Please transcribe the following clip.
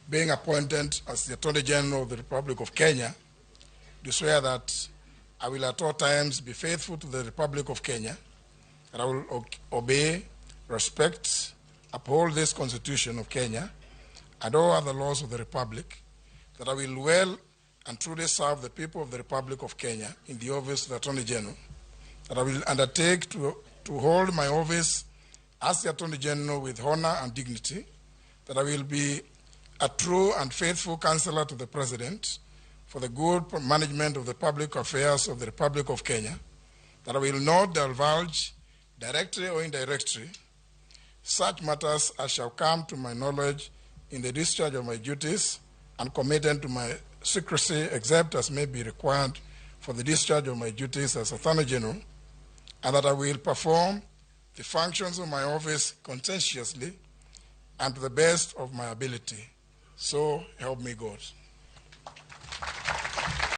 being appointed as the Attorney General of the Republic of Kenya, do swear that I will at all times be faithful to the Republic of Kenya, that I will obey, respect, uphold this Constitution of Kenya and all other laws of the Republic, that I will well and truly serve the people of the Republic of Kenya in the office of the Attorney General, that I will undertake to hold my office as the Attorney General with honor and dignity, that I will be a true and faithful counselor to the President for the good management of the public affairs of the Republic of Kenya, that I will not divulge, directly or indirectly, such matters as shall come to my knowledge in the discharge of my duties and committed to my secrecy except as may be required for the discharge of my duties as Attorney General, and that I will perform the functions of my office conscientiously and to the best of my ability. So help me God.